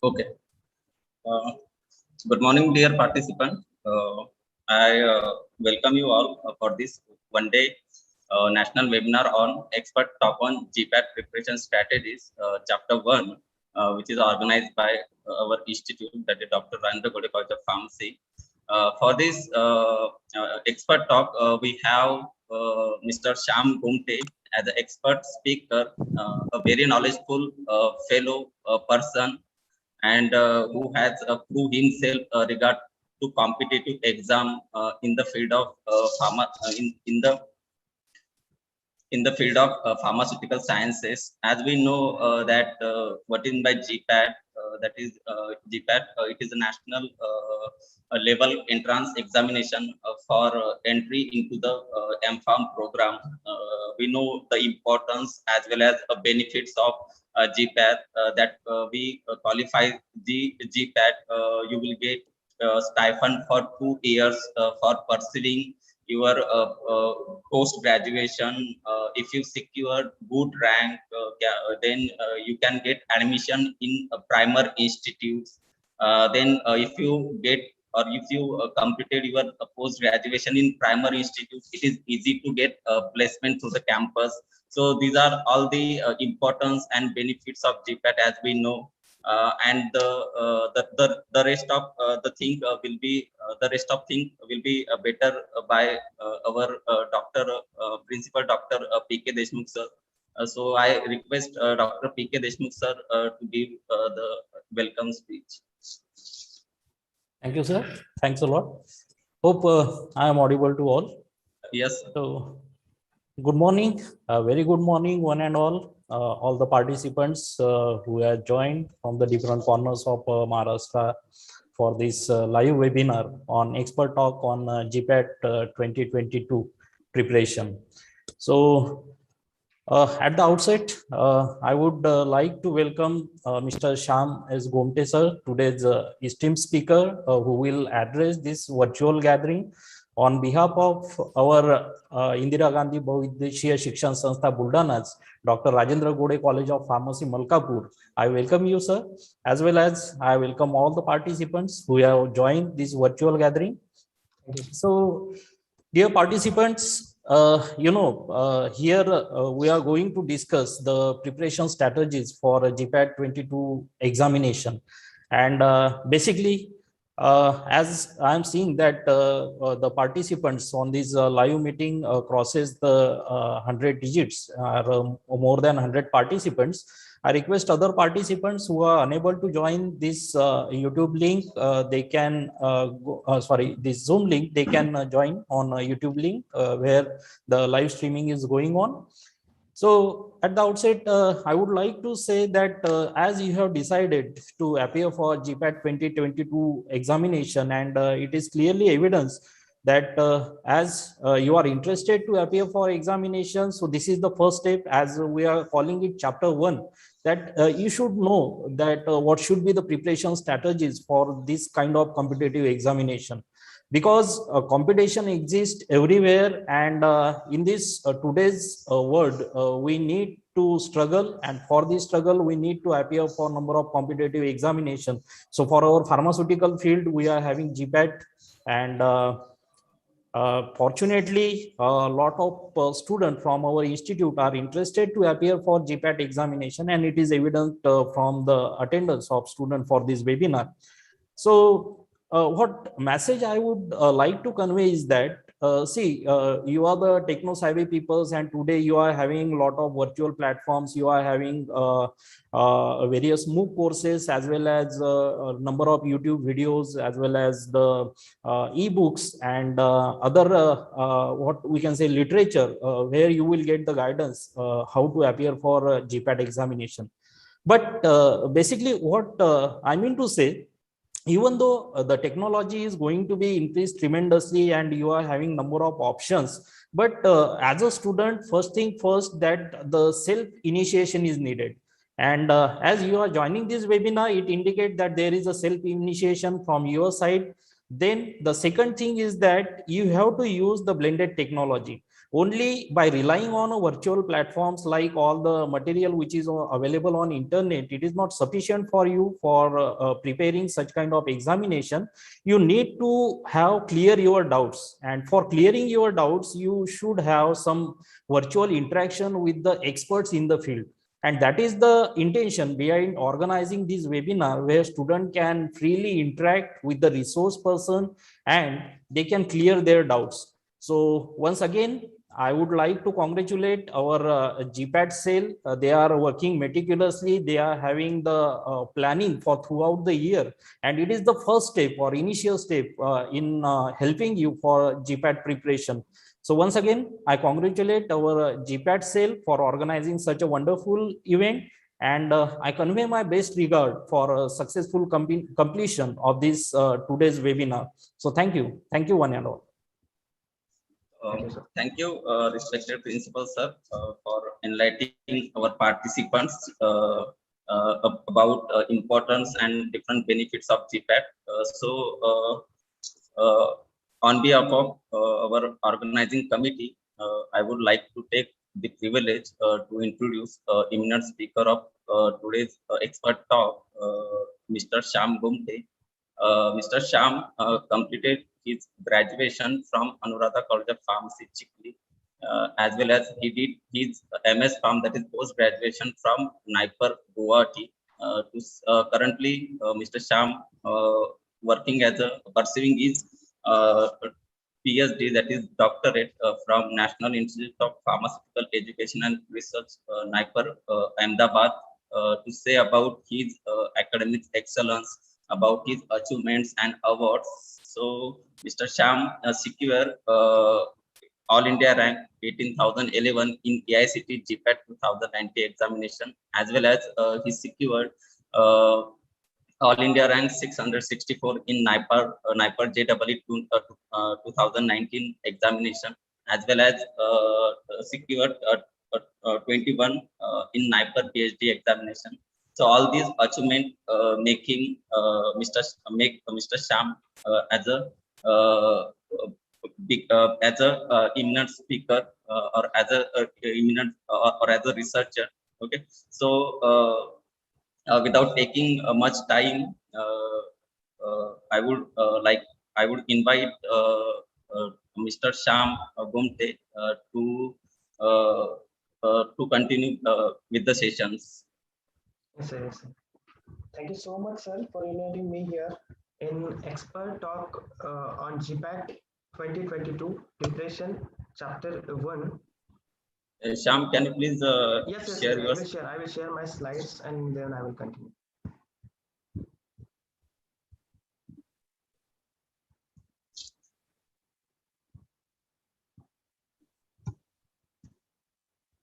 Okay. Good morning, dear participants. I welcome you all for this one-day national webinar on expert talk on GPAT preparation strategies, chapter 1, which is organized by our institute, that is Dr. Rajendra Gode College of Pharmacy. For this expert talk, we have Mr. Shyam Gumte as an expert speaker, a very knowledgeable fellow person, and who has proved himself regard to competitive exam in the field of in the field of pharmaceutical sciences. As we know that what is by GPAT, that is GPAT, it is a national level entrance examination for entry into the MPharm program. We know the importance as well as benefits of GPAT, that we qualify GPAT, you will get stipend for 2 years for pursuing your post graduation. If you secure good rank, then you can get admission in primary institutes. Then if you get, or if you completed your post graduation in primary institutes, it is easy to get placement to the campus. So these are all the importance and benefits of GPAT, as we know. And the rest of the thing will be better by our principal Dr. P.K. Deshmukh sir. So I request Dr. P.K. Deshmukh sir to give the welcome speech. Thank you, sir. Thanks a lot. Hope I am audible to all. Yes. So, good morning, very good morning, one and all the participants who have joined from the different corners of Maharashtra for this live webinar on expert talk on GPAT 2022 preparation. So, at the outset, I would like to welcome Mr. Shyam S. Gomte sir, today's esteemed speaker, who will address this virtual gathering on behalf of our Indira Gandhi Bahudeshiya Shikshan Sanstha Buldana's Dr. Rajendra Gode College of Pharmacy Malkapur. I welcome you, sir, as well as I welcome all the participants who have joined this virtual gathering. So, dear participants, here we are going to discuss the preparation strategies for a GPAT 22 examination. And basically, as I'm seeing that the participants on this live meeting crosses the 100 digits, more than 100 participants. I request other participants who are unable to join this YouTube link, they can this Zoom link, they can join on YouTube link where the live streaming is going on. So at the outset, I would like to say that as you have decided to appear for GPAT 2022 examination, and it is clearly evidence that as you are interested to appear for examination, so this is the first step, as we are calling it chapter 1, that you should know that what should be the preparation strategies for this kind of competitive examination. Because competition exists everywhere, and in this today's world, we need to struggle, and for this struggle we need to appear for number of competitive examination. So for our pharmaceutical field, we are having GPAT, and fortunately a lot of students from our institute are interested to appear for GPAT examination, and it is evident from the attendance of students for this webinar. So what message I would like to convey is that see, you are the techno savvy peoples, and today you are having a lot of virtual platforms. You are having various MOOC courses, as well as a number of YouTube videos, as well as the ebooks and other what we can say literature, where you will get the guidance how to appear for GPAT examination. But basically, what I mean to say, even though the technology is going to be increased tremendously and you are having number of options, but as a student, first thing first, that the self initiation is needed. And as you are joining this webinar, it indicates that there is a self initiation from your side. Then the second thing is that you have to use the blended technology. Only by relying on a virtual platforms like all the material which is available on internet, it is not sufficient for you for preparing such kind of examination. You need to have clear your doubts, and for clearing your doubts, you should have some virtual interaction with the experts in the field. And that is the intention behind organizing this webinar, where student can freely interact with the resource person and they can clear their doubts. So once again, I would like to congratulate our GPAT cell. They are working meticulously. They are having the planning for throughout the year, and it is the first step or initial step in helping you for GPAT preparation. So once again, I congratulate our GPAT cell for organizing such a wonderful event, and I convey my best regard for successful completion of this today's webinar. So thank you one and all. Thank you, respected principal sir, for enlightening our participants about importance and different benefits of GPAT. On behalf of our organizing committee, I would like to take the privilege to introduce eminent speaker of today's expert talk, Mr. Shyam Gumte. Mr. Shyam completed his graduation from Anuradha College of Pharmacy, Chikli, as well as he did his MS Pharm, that is post-graduation from NIPER, Guwahati. Currently, Mr. Shyam working as a pursuing his PhD, that is doctorate from National Institute of Pharmaceutical Education and Research, NIPER, Ahmedabad, to say about his academic excellence, about his achievements and awards. So Mr. Shyam secured All India rank 18,011 in AICT GPAT 2019 examination, as well as he secured All India rank 664 in NIPER JEE 2019 examination, as well as secured 21 in NIPER PhD examination. So all these achievement making Mr. Shyam as a eminent speaker or as a eminent or as a researcher. Okay, so without taking much time, I would invite Mr. Shyam Gumte to continue with the sessions. Yes, sir, yes, sir. Thank you so much, sir, for inviting me here in expert talk on GPAT 2022 Preparation Chapter 1. Shyam, can you please Yes, share your? I will share my slides and then I will continue.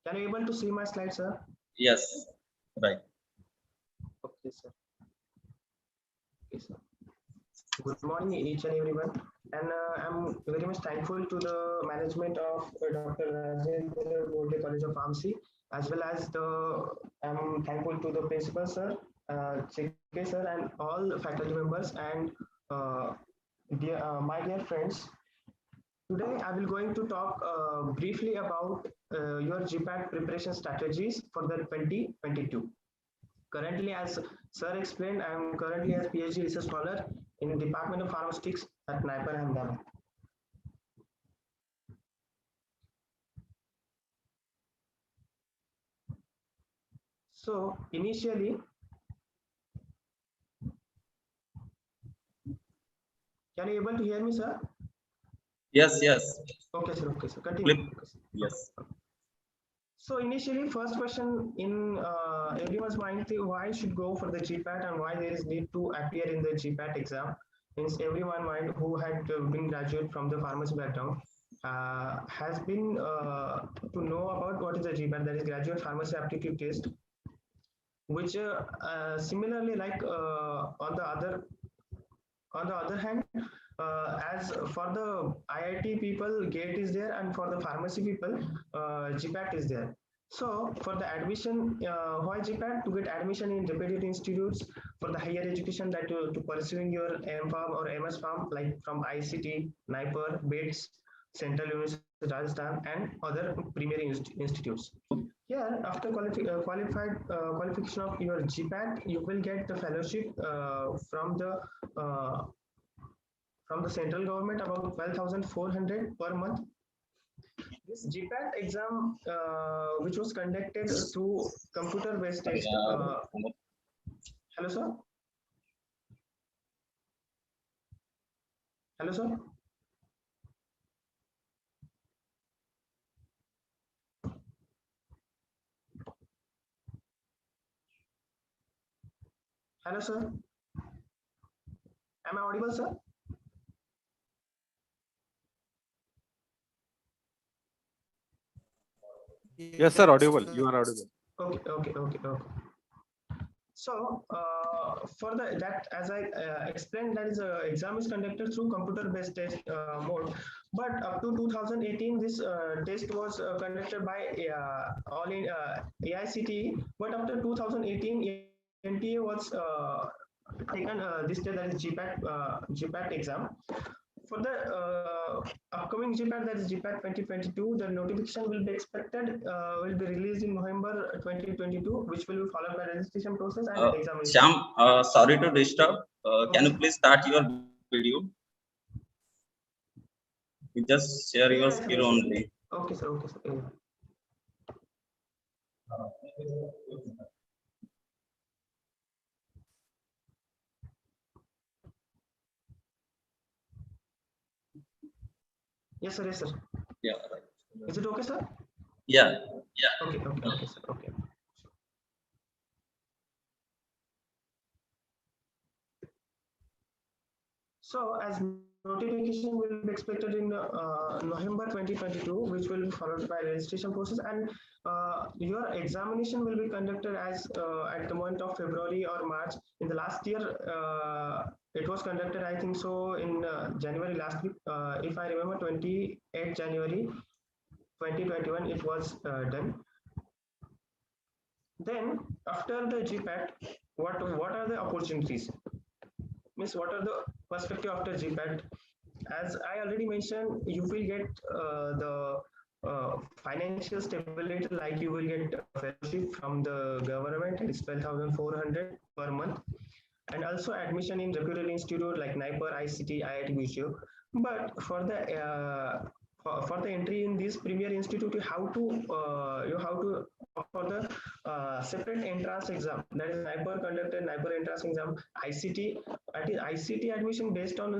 Can you able to see my slides, sir? Yes, right. Okay, sir. Okay, sir. Good morning, each and everyone. And I'm very much thankful to the management of Dr. Rajendra Borde College of Pharmacy, as well as I'm thankful to the principal, sir, JK, sir, and all faculty members and my dear friends. Today, I will going to talk briefly about your GPAT preparation strategies for the 2022. Currently, as sir explained, I am currently as PhD research scholar in Department of Pharmaceutics at NIPER Ahmedabad. So initially, can you able to hear me, sir? Yes, yes. Okay, sir. Okay, sir. Clip. Continue. Okay, sir. Yes. So initially, first question in everyone's mind, why should go for the GPAT and why there is need to appear in the GPAT exam. Means everyone mind who had been graduate from the pharmacy background has been to know about what is the GPAT, that is graduate pharmacy aptitude test, which similarly like on the other hand, as for the IIT people, GATE is there, and for the pharmacy people, GPAT is there. So for the admission, why GPAT? To get admission in reputed institutes for the higher education, that to pursuing your M.Pharm or MS Pharm, like from ICT, NIPER, BITS, Central University Rajasthan, and other premier institutes. Here, after qualification of your GPAT, you will get the fellowship uh, from the central government about 12,400 per month. This GPAT exam, which was conducted through computer-based test. Hello, sir. Hello, sir. Hello, sir. Am I audible, sir? Yes, sir, audible. You are audible. Okay. So for that, as I explained, that is exam is conducted through computer-based test mode. But up to 2018, this test was conducted by all in AICTE. But after 2018, NTA was taken this test, that is GPAT exam. For the upcoming GPAT, that is GPAT 2022, the notification will be expected, will be released in November 2022, which will be followed by registration process and examination. Shyam, sorry to disturb. Can you please start your video? You just share your screen only. Okay, sir. Okay, sir. Yes, sir. Yes, sir. Yeah. Right. Is it okay, sir? Yeah. Okay, sir. Okay. So, as notification will be expected in November 2022, which will be followed by registration process, and your examination will be conducted as at the month of February or March. In the last year, it was conducted, I think so, in January last week. If I remember, 28 January 2021, it was done. Then, after the GPAT, what are the opportunities? Means, what are the perspective after GPAT? As I already mentioned, you will get the financial stability, like you will get a fellowship from the government, it's 12,400 per month, and also admission in reputed institute like NIPER, ICT, IIT, BCU. But for the entry in this premier institute, you have to opt for the separate entrance exam, that is NIPER conducted NIPER entrance exam, ICT. ICT admission based on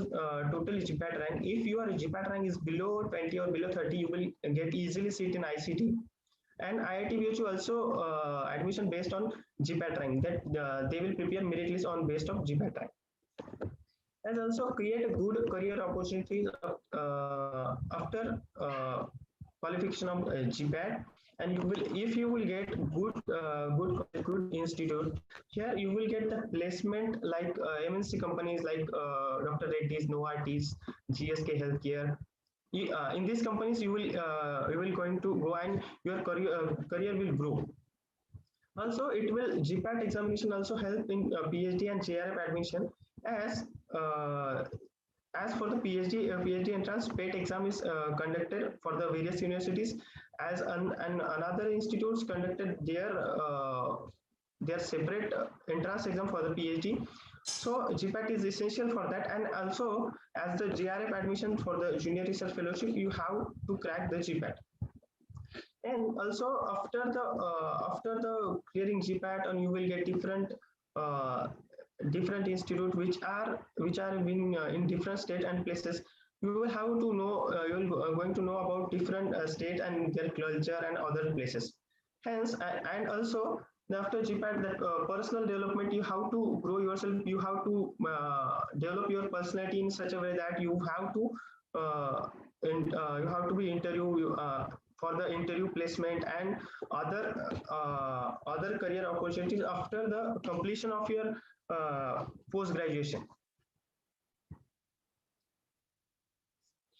total GPAT rank. If your GPAT rank is below 20 or below 30, you will get easily seat in ICT. And IIT BHU also admission based on GPAT rank, that they will prepare merit list on based of GPAT rank. And also create a good career opportunities after qualification of GPAT. And you will, if you will get good institute, here you will get the placement like MNC companies like Dr. Reddy's, Novartis, GSK Healthcare. In these companies, you will going to go and your career will grow. Also, it will GPAT examination also help in PhD and JRF admission, as uh, as for the PhD entrance, PAT exam is conducted for the various universities, as and another institutes conducted their separate entrance exam for the PhD. So GPAT is essential for that, and also as the JRF admission for the junior research fellowship, you have to crack the GPAT. And also after the clearing GPAT, and you will get different institute which are being in different state and places. you will have to know, going to know about different state and their culture and other places. Hence, and also after GPAT, that personal development, you have to grow yourself, you have to develop your personality in such a way that you have to be interview for the interview placement and other career opportunities after the completion of your post graduation.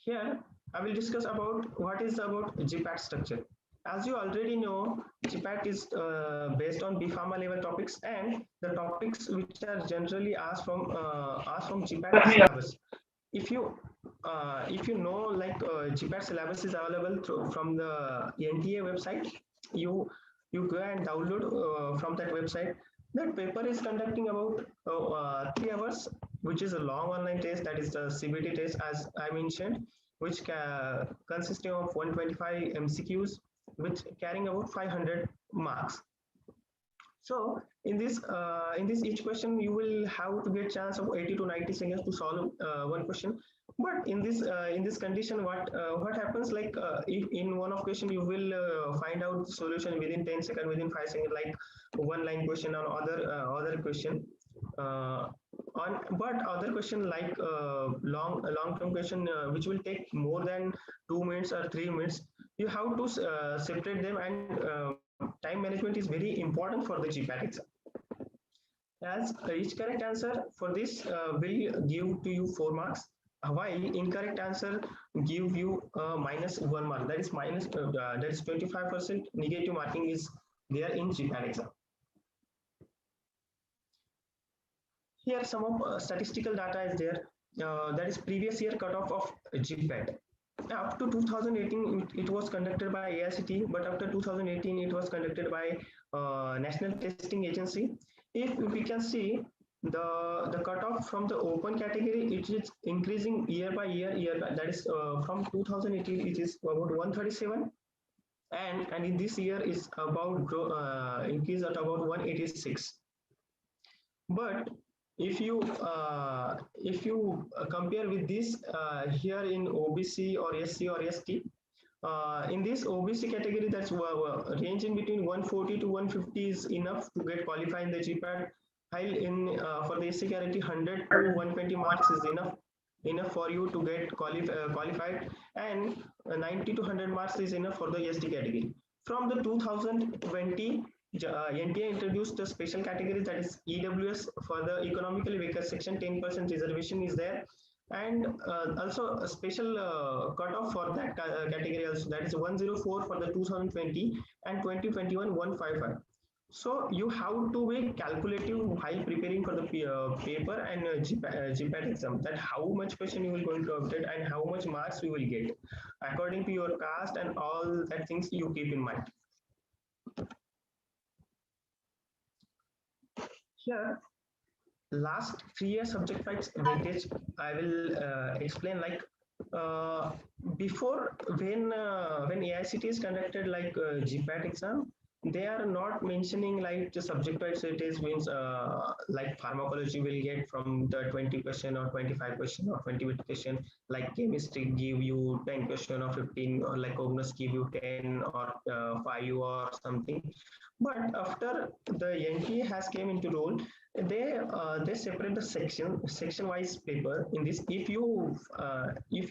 Here, I will discuss about what is about GPAT structure. As you already know, GPAT is based on B Pharma level topics and the topics which are generally asked from GPAT syllabus. If you know, like GPAT syllabus is available from the NTA website, you go and download from that website. That paper is conducting about 3 hours, which is a long online test, that is the CBT test, as I mentioned, which consisting of 125 MCQs, which carrying about 500 marks. So in this each question you will have to get chance of 80 to 90 seconds to solve one question. But in this condition, what happens, like if in one of question you will find out solution within 10 seconds, within 5 seconds, like one line question on other question. But other question like long term question which will take more than 2 minutes or 3 minutes, you have to separate them, and time management is very important for the GPAT exam. As each correct answer for this will give to you 4 marks, while incorrect answer give you minus 1 mark, that is minus that is 25% negative marking is there in GPAT exam. Here some of statistical data is there, that is previous year cutoff of GPAT. Up to 2018 it was conducted by AICTE, but after 2018 it was conducted by National Testing Agency. If we can see the cutoff from the open category, it is increasing year by year, that is from 2018 it is about 137, and in this year is about increase at about 186. But if you compare with this here in OBC or SC or ST, in this OBC category, that's ranging between 140 to 150 is enough to get qualified in the GPAT. While in for the SC category, 100 to 120 marks is enough for you to get qualified, and 90 to 100 marks is enough for the ST category. From the 2020, NTA introduced a special category, that is EWS, for the economically weaker section. 10% reservation is there, and also a special cutoff for that category also, that is 104 for the 2020, and 2021 155. So you have to be calculative while preparing for the paper and GPAT exam, that how much question you will going to update and how much marks you will get according to your caste, and all that things you keep in mind. Here, last 3 year subject wise weightage I will explain. Like before, when AICTE is conducted like GPAT exam, they are not mentioning like the subject wise weightage means like pharmacology will get from the 20 question or 25 question or 20 question, like chemistry give you 10 question or 15, or like cognos give you 10 or 5 or something. But after the NTA has came into role, they separate the section wise paper. In this, if you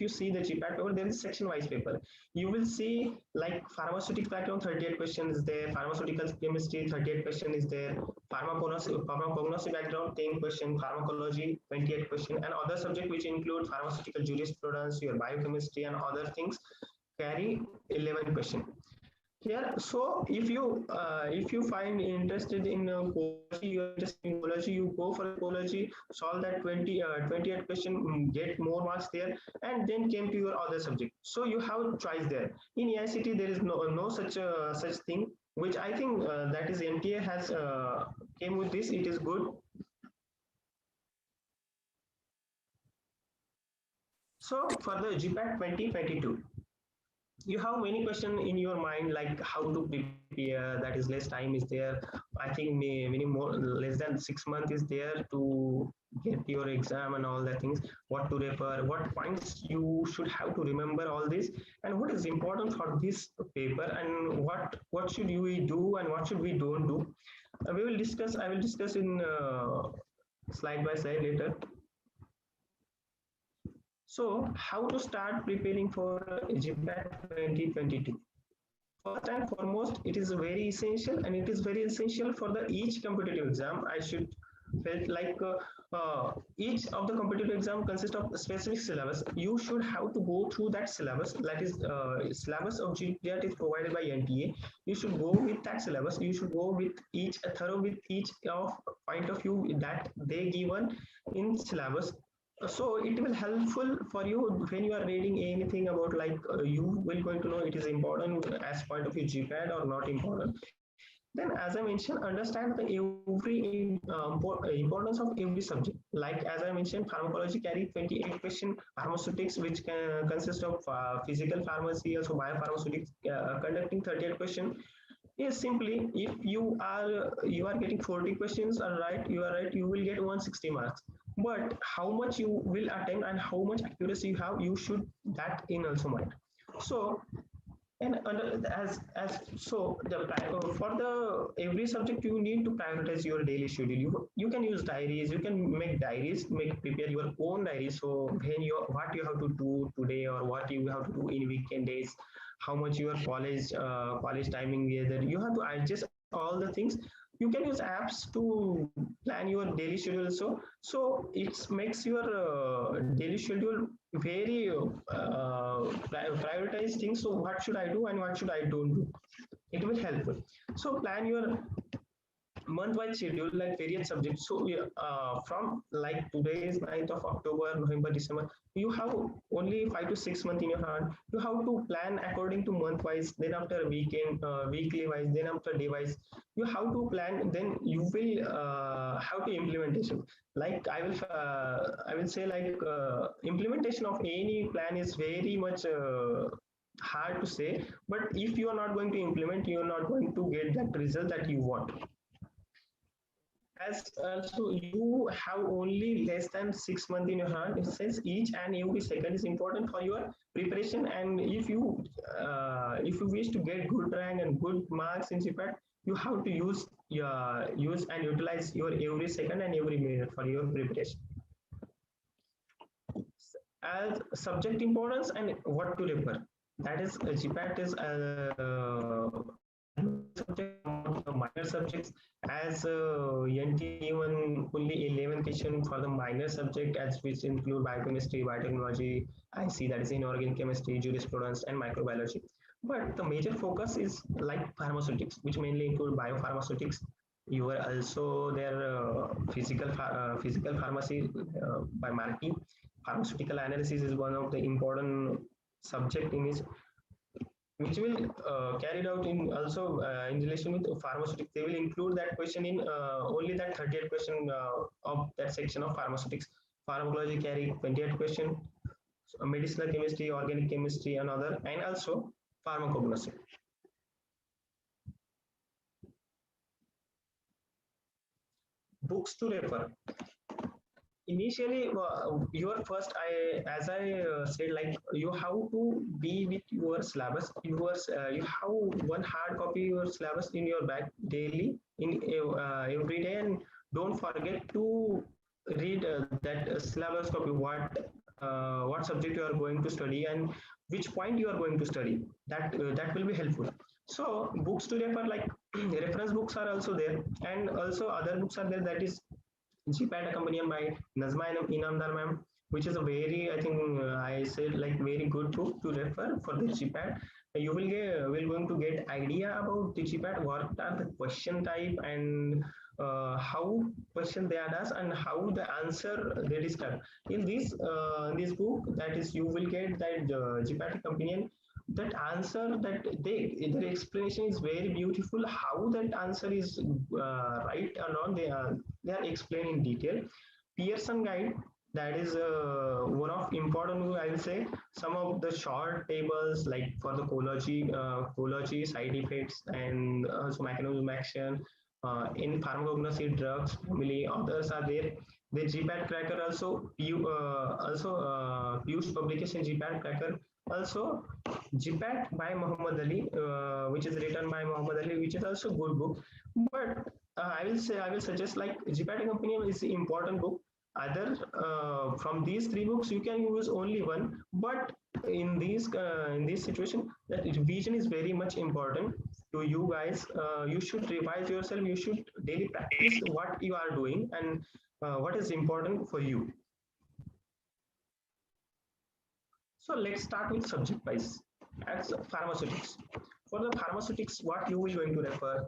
see the GPAT paper, there is section wise paper. You will see like pharmaceutical background 38 questions is there, pharmaceutical chemistry 38 question is there, pharmacognosy background 10 question, pharmacology 28 question, and other subject which include pharmaceutical jurisprudence, your biochemistry and other things carry 11 question. Here, so if you find interested in ecology, you're interested in ecology, you go for ecology, solve that 28 question, get more marks there, and then came to your other subject. So you have choice there. In AICTE, there is no such thing, which I think that is NTA has came with this. It is good. So for the GPAT 2022. you have many questions in your mind, like how to prepare, that is less time is there. I think many more less than 6 months is there to get your exam and all that things, what to refer, what points you should have to remember, all this, and what is important for this paper, and what should we do and what should we don't do. We will discuss, I will discuss in slide by slide later. So, how to start preparing for GPAT 2022? First and foremost, it is very essential, and it is very essential for the each competitive exam. I should felt like each of the competitive exam consists of a specific syllabus. You should have to go through that syllabus. That is, syllabus of GPAT is provided by NTA. You should go with that syllabus. You should go with each thorough with each of point of view that they given in syllabus. So it will helpful for you when you are reading anything about, like you will going to know it is important as point of view GPAT or not important. Then, as I mentioned, understand the every importance of every subject. Like as I mentioned, pharmacology carry 28 question, pharmaceutics, which can consist of physical pharmacy, also biopharmaceutics, conducting 38 question. Yes, simply if you are getting 40 questions, are right, you are right, you will get 160 marks. But how much you will attempt and how much accuracy you have, you should that in also mind. So, and under as so the for the every subject you need to prioritize your daily schedule. You can use diaries, you can make diaries, make prepare your own diaries. So when you what you have to do today or what you have to do in weekend days, how much your college timing is, that you have to adjust all the things. You can use apps to plan your daily schedule. So it makes your daily schedule very prioritize things. So what should I do and what should I don't do, it will help. So plan your month-wise schedule, like various subjects. So from like today is 9th of October, November, December, you have only 5 to 6 months in your hand. You have to plan according to month-wise, then after weekend, weekly wise, then after day wise. You have to plan, then you will have to implementation. Like I will say like implementation of any plan is very much hard to say, but if you are not going to implement, you are not going to get that result that you want. As also you have only less than 6 months in your hand, it says each and every second is important for your preparation. And if you wish to get good rank and good marks in GPAT, you have to use and utilize your every second and every minute for your preparation. As subject importance and what to refer, that is GPAT is subject, the minor subjects, as NT given only 11 question for the minor subject, as which include biochemistry, biotechnology, IC, that is inorganic chemistry, jurisprudence, and microbiology. But the major focus is like pharmaceutics, which mainly include biopharmaceutics. You are also their physical pharmacy by Marty. Pharmaceutical analysis is one of the important subject in it, which will carried out in also in relation with pharmaceutics. They will include that question in only that 38 question of that section of pharmaceutics. Pharmacology carry 28 question, so medicinal chemistry, organic chemistry, and other, and also pharmacognosy. Books to refer. Initially your first, I as I said, like you have to be with your syllabus, you have one hard copy your syllabus in your bag daily, in every day, and don't forget to read that syllabus copy, what subject you are going to study and which point you are going to study. That will be helpful. So books to refer, like reference books are also there, and also other books are there, that is GPAT accompanied by Nazma Inamdar ma'am, which is a very, I think, I said like very good book to refer for the GPAT. You will going to get idea about the GPAT, what are the question type, and how question they are asked and how the answer they describe. In this book, that is you will get that GPAT companion, that answer, that their explanation is very beautiful. How that answer is right or not, they are explained in detail. Pearson guide, that is one of important, I will say. Some of the short tables like for the ecology, side effects, and also mechanism of action in pharmacognosy drugs family. Others are there. The GPAT cracker also, used publication GPAT cracker also. GPAT by Muhammad Ali, which is written by Muhammad Ali, which is also good book. But I will suggest like GPAT company is the important book. Other from these three books, you can use only one. But in this situation, that revision is very much important to you guys. You should revise yourself. You should daily practice what you are doing and what is important for you. So let's start with subject wise. As pharmaceutics. For the pharmaceutics, what you will going to refer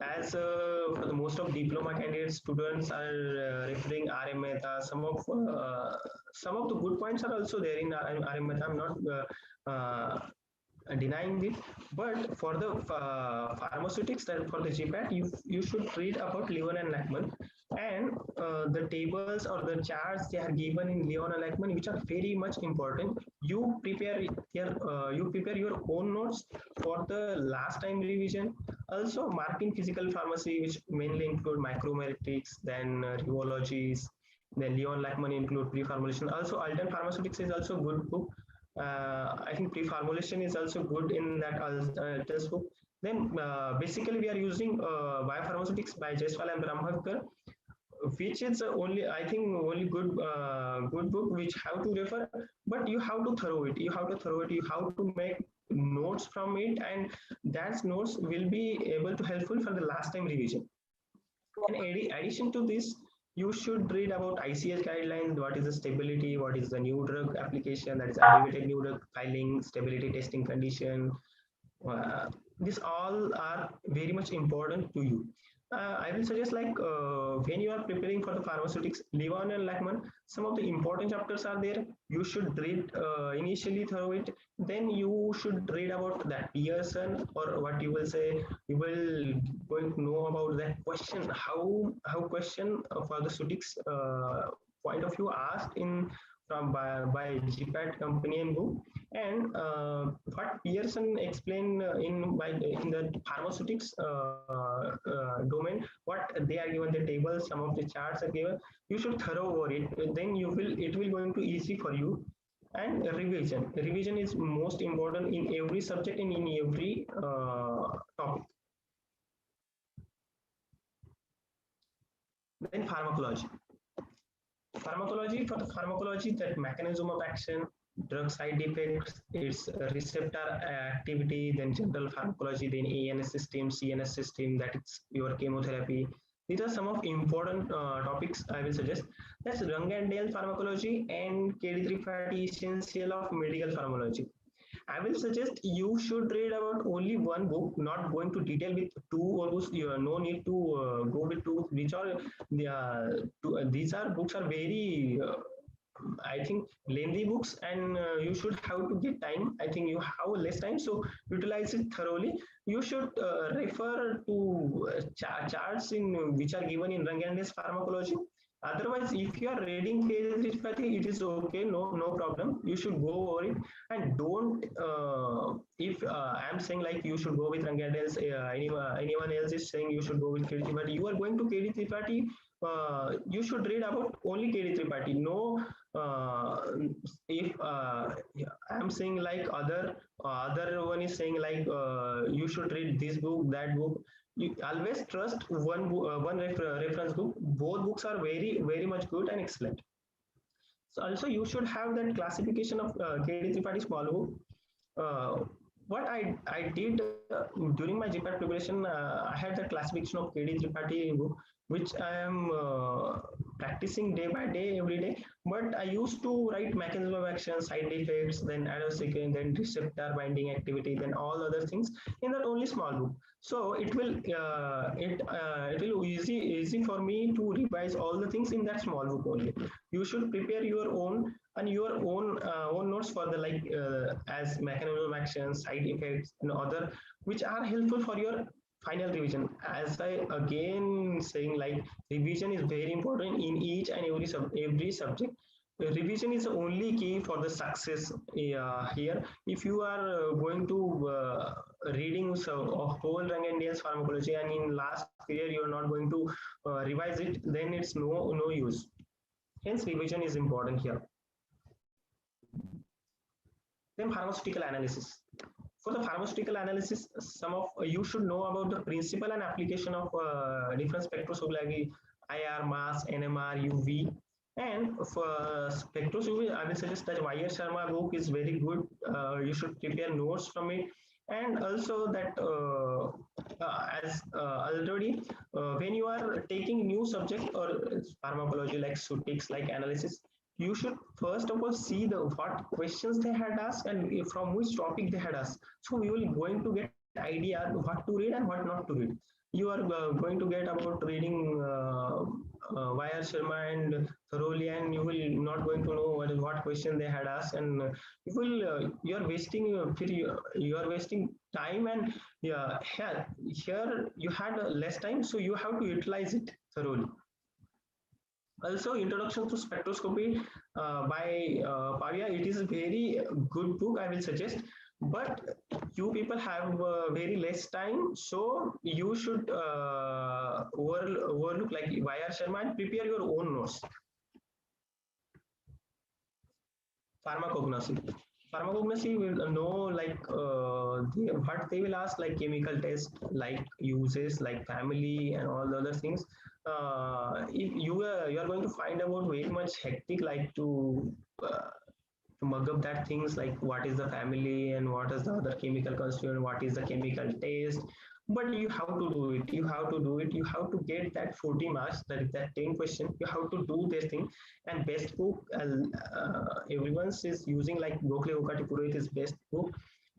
as for the most of diploma candidate students are referring RM Mehta. Some of the good points are also there in RM Mehta. I'm not denying this, but for the pharmaceutics, that for the GPAT, you should read about Leon and Lackman, and the tables or the charts they are given in Leon and Lackman, which are very much important. You prepare your own notes for the last time revision. Also, marking physical pharmacy, which mainly include micrometrics, then rheologies, then Leon Lackman include pre-formulation. Also, Alton Pharmaceutics is also good book. I think pre-formulation is also good in that test book. Then basically we are using biopharmaceutics by Jaiswal and Brahmakar, which is only I think only good book which have to refer, but you have to thorough it. You have to thorough it. You have to make notes from it, and that notes will be able to helpful for the last time revision. In addition to this, you should read about ICH guidelines. What is the stability? What is the new drug application? That is abbreviated new drug filing, stability testing condition. These all are very much important to you. I will suggest like when you are preparing for the pharmaceutics, Levon and Lackman, some of the important chapters are there. You should read initially through it. Then you should read about that Pearson, or what you will say. You will going to know about that question. How question for the sutics point of view asked in from by GPAT company and book, and what Pearson explained in the pharmaceutics domain, what they are given the tables, some of the charts are given. You should thorough over it. Then it will going to easy for you. And revision is most important in every subject and in every topic. Then pharmacology. For the pharmacology, that mechanism of action, drug side effects, its receptor activity, then general pharmacology, then ANS system, CNS system, that is your chemotherapy. These are some of important topics I will suggest. That's Rang and Dale pharmacology and KD3 fatty essential of medical pharmacology. I will suggest you should read about only one book, not going to detail with two or books. You no need to go with two, which are these are books are very I think lengthy books, and you should have to get time. I think you have less time, so utilize it thoroughly. You should refer to charts in which are given in Rangandes pharmacology. Otherwise, if you are reading physiotherapy, it is okay, no problem. You should go over it, and don't. If I am saying like you should go with Rangandes, anyone else is saying you should go with KD Tripathi, you are going to KD Tripathi. You should read about only KD Tripathi. No, if I'm saying like other one is saying like you should read this book, that book. You always trust one reference book. Both books are very much good and excellent. So also you should have that classification of KD Tripathi small book. Uh, what I did during my GPAT preparation, I had the classification of KD Tripathi book, which I am practicing day by day, every day. But I used to write mechanism of action, side effects, then adverse sequence, then receptor binding activity, then all other things in that only small book. So it will easy for me to revise all the things in that small book only. You should prepare your own and your own notes for the like as mechanism of action, side effects, and other which are helpful for your final revision. As I again saying, like revision is very important in each and every subject. revision is the only key for the success here. If you are going to reading a whole Rangandian's pharmacology and in last period you are not going to revise it, then it's no use. Hence, revision is important here. Then pharmaceutical analysis. For the pharmaceutical analysis, some of you should know about the principle and application of different spectroscopy like IR, mass, NMR, UV. And for spectroscopy, I will suggest that Y.R. Sharma book is very good. You should prepare notes from it. And also that as already when you are taking new subject or pharmacology like sutics, like analysis, you should first of all see the what questions they had asked and from which topic they had asked. So you will going to get idea what to read and what not to read. You are going to get about reading Y.R. Sharma and thoroughly, and you will not going to know what question they had asked, and you are wasting you are wasting time, and yeah, here you had less time, so you have to utilize it thoroughly. Also, Introduction to Spectroscopy by Pavia. It is a very good book, I will suggest. But you people have very less time, so you should overlook like Y.R. Sharma and prepare your own notes. Pharmacognosy. Pharmacognosy will know like what they will ask, like chemical test, like uses, like family, and all the other things. If you are going to find out very much hectic, like to mug up that things like what is the family and what is the other chemical constituent, what is the chemical taste. But you have to do it. You have to do it. You have to get that 40 marks. That is that 10 question. You have to do this thing. And best book, everyone's is using like Gokhale Gokati Purohit is best book.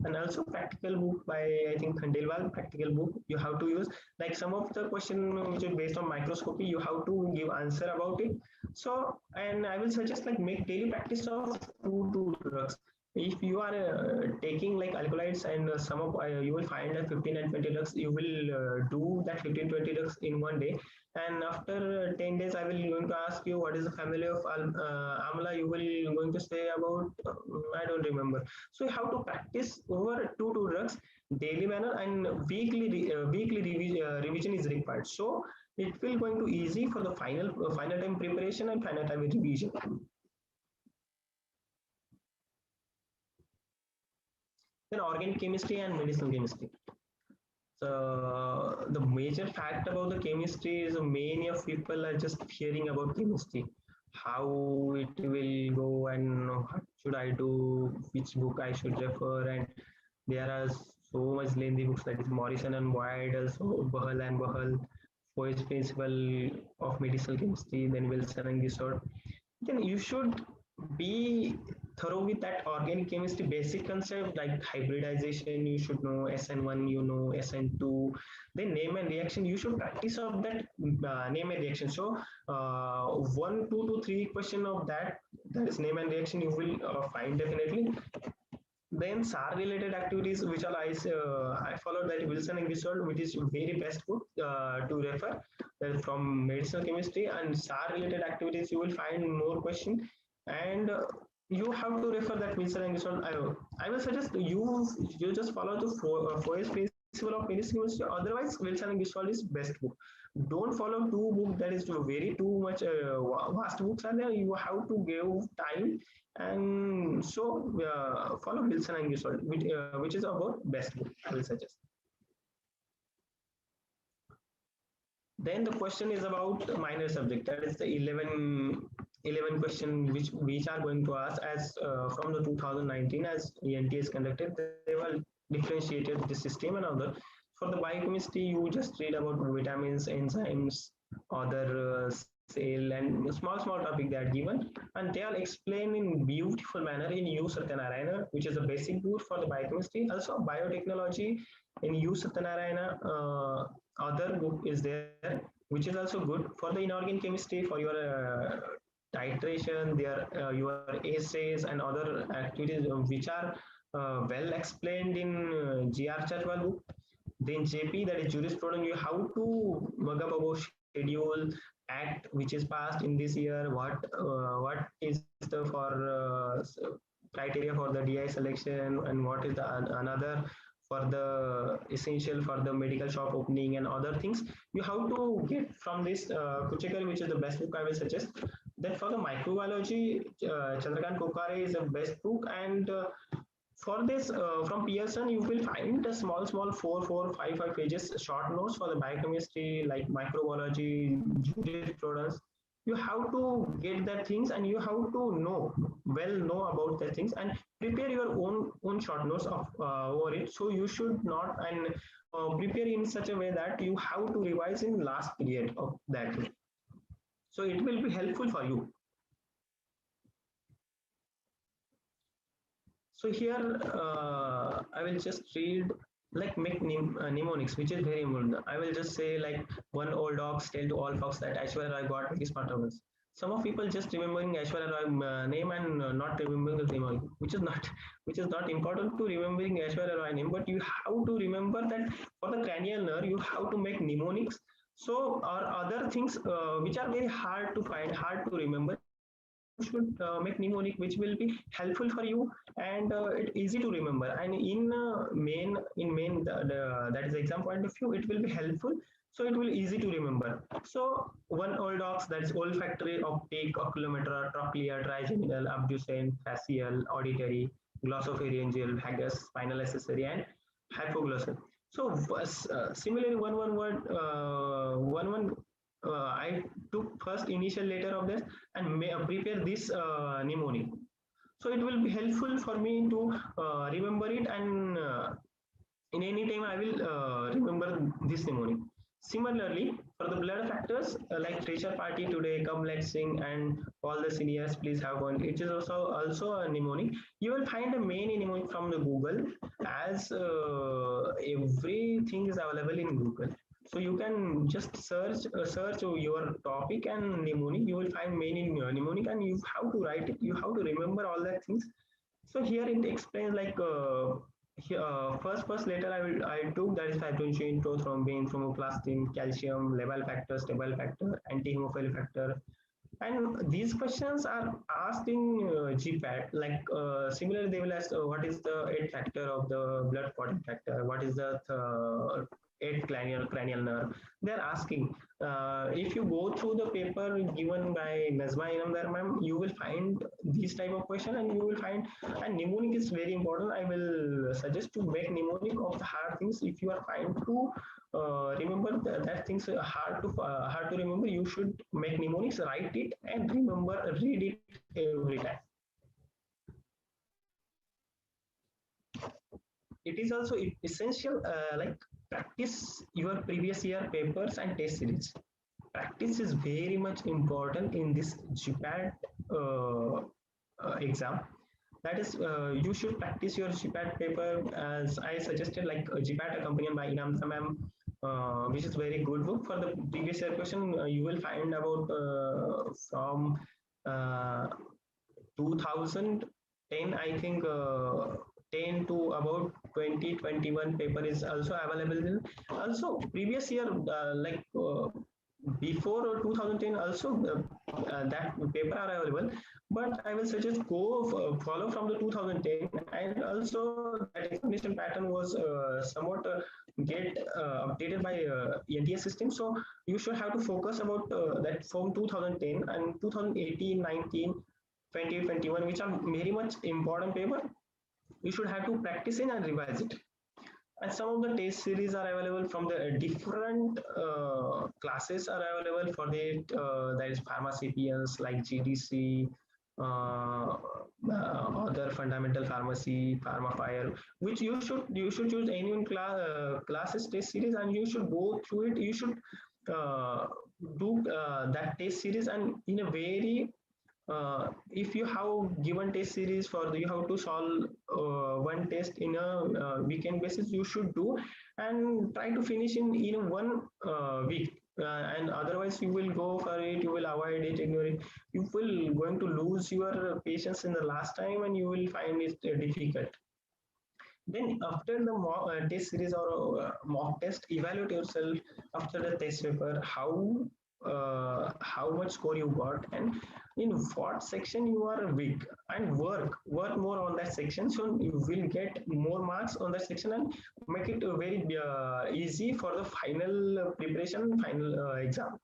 And also practical book by I think Khandelwal, practical book you have to use. Like some of the question which is based on microscopy, you have to give answer about it. So, and I will suggest like make daily practice of 2 drugs. If you are taking like alkaloids and some of you will find that 15 and 20 drugs, you will do that 15-20 drugs in one day, and after 10 days I will going to ask you what is the family of amla. You will going to say about I don't remember. So you have to practice over two drugs daily manner, and weekly revision is required, so it will going to easy for the final time preparation and final time revision. Then organic chemistry and medicinal chemistry. So the major fact about the chemistry is many of people are just hearing about chemistry, how it will go and what should I do, which book I should refer, and there are so much lengthy books like Morrison and White, also Bahal and Bahal, Foy's Principle of Medicinal Chemistry, then Wilson and Gisort. Then you should be thorough with that organic chemistry basic concept like hybridization. You should know SN1, you know SN2, then name and reaction. You should practice of that name and reaction. So 1, 2 to 3 question of that is name and reaction you will find definitely. Then SAR related activities, which are I followed that Wilson and Gishold, which is very best book to refer from medicinal chemistry, and SAR related activities you will find more question, and you have to refer that Wilson and Gishold. I will suggest you just follow the Foy's principle of medicinal chemistry. Otherwise, Wilson and Gishold is best book. Don't follow two books that is very too much vast books are there. You have to give time, and so follow Wilson and Gishold, which is about best book I will suggest. Then the question is about minor subject, that is the 11 question which are going to ask as from the 2019 as ENT is conducted. They were differentiated the system and other. For the biochemistry, you just read about vitamins, enzymes, other cell, and small topic they are given, and they are explained in beautiful manner in U Satyanarayana, which is a basic book for the biochemistry. Also biotechnology in U Satyanarayana, other book is there, which is also good for the inorganic chemistry for your titration, your essays and other activities which are well explained in GR Chachwal book. Then JP, that is jurisprudence, you have to mug up about schedule, act which is passed in this year, what is the for criteria for the DI selection, and what is the another for the essential for the medical shop opening and other things. You have to get from this Kuchekar, which is the best book I will suggest. Then for the microbiology, Chandrakant Kokare is the best book, and for this, from Pearson, you will find a small 5 pages short notes for the biochemistry, like microbiology, jurisprudence. You have to get that things, and you have to know about the things, and prepare your own short notes of over it. So you should not and prepare in such a way that you have to revise in last period of that. So it will be helpful for you. So here I will just read like make mnemonics, which is very important. I will just say like one old ox tell to all fox that Aishwarya Rai got very smart of us. Some of people just remembering Aishwarya Rai name and not remembering the mnemonic, which is not important to remembering Aishwarya Rai name, but you have to remember that for the cranial nerve you have to make mnemonics. So or other things which are very hard to find, hard to remember, you should make mnemonic which will be helpful for you, and it easy to remember, and in main that is the exam point of view, it will be helpful, so it will easy to remember. So one old ox, that is olfactory, optic, oculometer, trochlea, trigeminal, abducent, facial, auditory, glossopharyngeal, vagus, spinal accessory, and hypoglossal. So similarly one I took first initial letter of this and prepare this mnemonic. So it will be helpful for me to remember it, and in any time I will remember this mnemonic. Similarly, for the blood factors like pressure party today, come let's sing, and all the seniors please have one. It is also a mnemonic. You will find a main mnemonic from the Google, as everything is available in Google. So you can just search your topic and mnemonic. You will find main in mnemonic, and you have to write it. You have to remember all that things. So here it explains like first letter I took, that is fibrinogen, prothrombin, thromboplastine, calcium, level factor, stable factor, anti-hemophilic factor, and these questions are asked in GPAT. Like similarly, they will ask what is the eighth factor of the blood clotting factor, what is the eighth cranial nerve. They are asking. If you go through the paper given by Nazma Inamdar ma'am, you will find these type of question, and you will find, and mnemonic is very important. I will suggest to make mnemonic of the hard things. If you are trying to remember that things are hard to remember, you should make mnemonics, write it, and remember, read it every time. It is also essential, like practice your previous year papers and test series. Practice is very much important in this GPAT exam. That is, you should practice your GPAT paper, as I suggested, like GPAT accompanied by Inamsa ma'am, which is very good book. For the previous year question, you will find about from uh, 2010, I think 10 to about 2021 paper is also available. Also previous year, like before 2010 also, that paper are available, but I will suggest go follow from the 2010, and also that examination pattern was somewhat get updated by NTA system. So you should have to focus about that from 2010 and 2018, 19, 2021, which are very much important paper. You should have to practice in and revise it. And some of the test series are available from the different classes are available for the that is pharmacians like GDC, other fundamental pharmacy, pharmafire, which you should choose any one classes test series, and you should go through it. You should uh, do that test series, and in a very if you have given test series for you have to solve one test in a weekend basis, you should do and try to finish in one week, and otherwise you will go for it, you will avoid it, ignore it, you will going to lose your patience in the last time, and you will find it difficult. Then after the test series or mock test, evaluate yourself after the test paper, how how much score you got and in what section you are weak, and work more on that section, so you will get more marks on that section and make it very easy for the final preparation, final exam.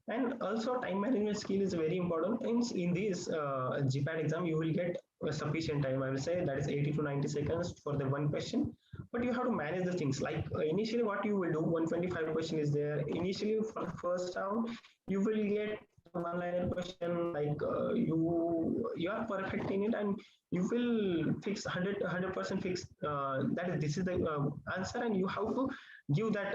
And also time management skill is very important. In this GPAT exam, you will get a sufficient time. I will say that is 80 to 90 seconds for the one question. But you have to manage the things like initially what you will do, 125 question is there. Initially for the first round, you will get one liner question like you are perfect in it and you will fix 100% fix that is this is the answer, and you have to give that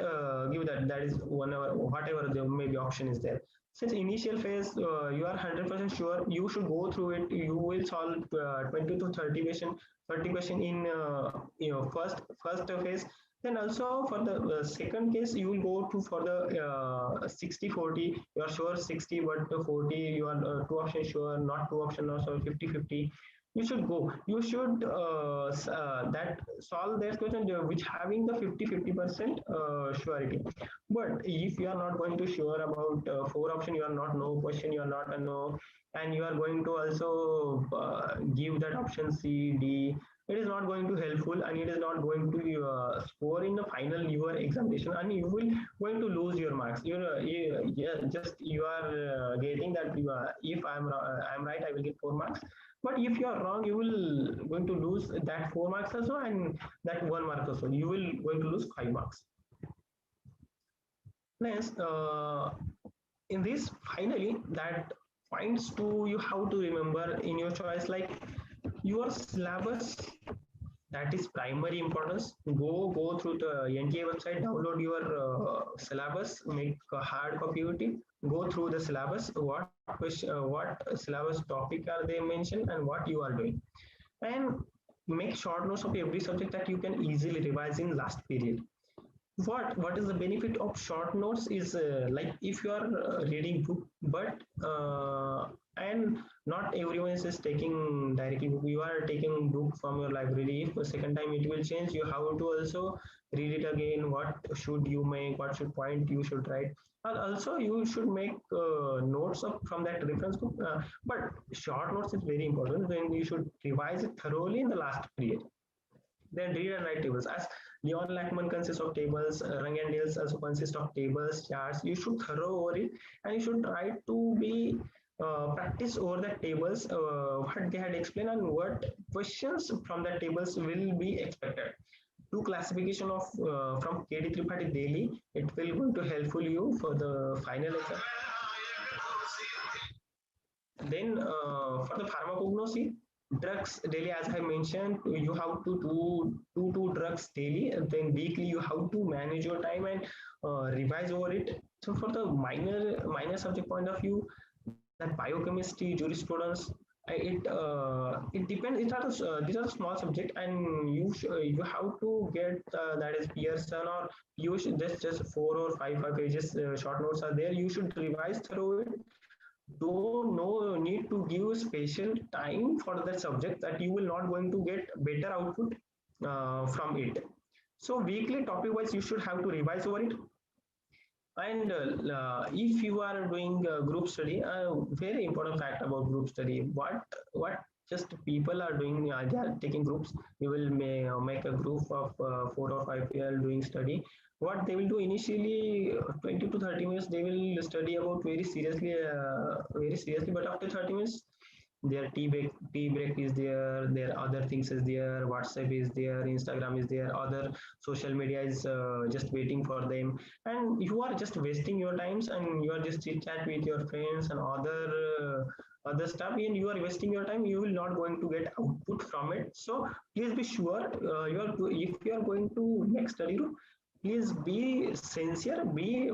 that is one or whatever the maybe option is there. Since initial phase you are 100% sure you should go through it, you will solve 20 to 30 question in first phase. Then also for the second case you will go to for the 60-40, you are sure 60 but 40 you are two options sure, not two options or so 50-50. You should go, you should that solve that question which having the 50% surety. But if you are not going to sure about four option, you are not no question, you are not a no, and you are going to also give that option C D, it is not going to helpful and it is not going to score in the final your examination, and you will going to lose your marks. Just you are getting that you are, if I'm right I will get 4 marks, but if you are wrong you will going to lose that 4 marks also and that 1 mark also, you will going to lose 5 marks. Next in this finally that points to you how to remember in your choice, like your syllabus, that is primary importance. Go through the NTA website, download your syllabus, make a hard copy of it, go through the syllabus, what question, what syllabus topic are they mentioned and what you are doing, and make short notes of every subject that you can easily revise in last period. What is the benefit of short notes is like if you are reading book, but and not everyone is taking directly book, you are taking book from your library. If the second time it will change, you have to also read it again, what should you make, what should point you should write, and also you should make notes of from that reference book, but short notes is very important, then you should revise it thoroughly in the last period. Then read and write tables. As Leon Lackman consists of tables, Rang and Dales also consist of tables, charts. You should thorough over it, and you should try to be practice over the tables, what they had explained and what questions from the tables will be expected. Do classification of from KD Tripathi daily. It will going to helpful you for the final exam. Then for the pharmacognosy, drugs daily, as I mentioned, you have to do two drugs daily, and then weekly you have to manage your time and revise over it. So for the minor subject point of view, that biochemistry, jurisprudence, it depends. These are small subject, and you have to get that is Pearson or you should just 4 or 5 pages short notes are there. You should revise through it. Don't no need to give special time for that subject that you will not going to get better output from it. So weekly topic wise you should have to revise over it. And if you are doing group study, very important fact about group study, what just people are doing, they are taking groups. You will make a group of 4 or 5 people doing study. What they will do initially 20 to 30 minutes they will study about very seriously, but after 30 minutes their tea break is there, their other things is there, WhatsApp is there, Instagram is there, other social media is just waiting for them, and you are just wasting your times and you are just chit chat with your friends and other stuff, and you are wasting your time, you will not going to get output from it. So please be sure if you are going to next study group, please be sincere, be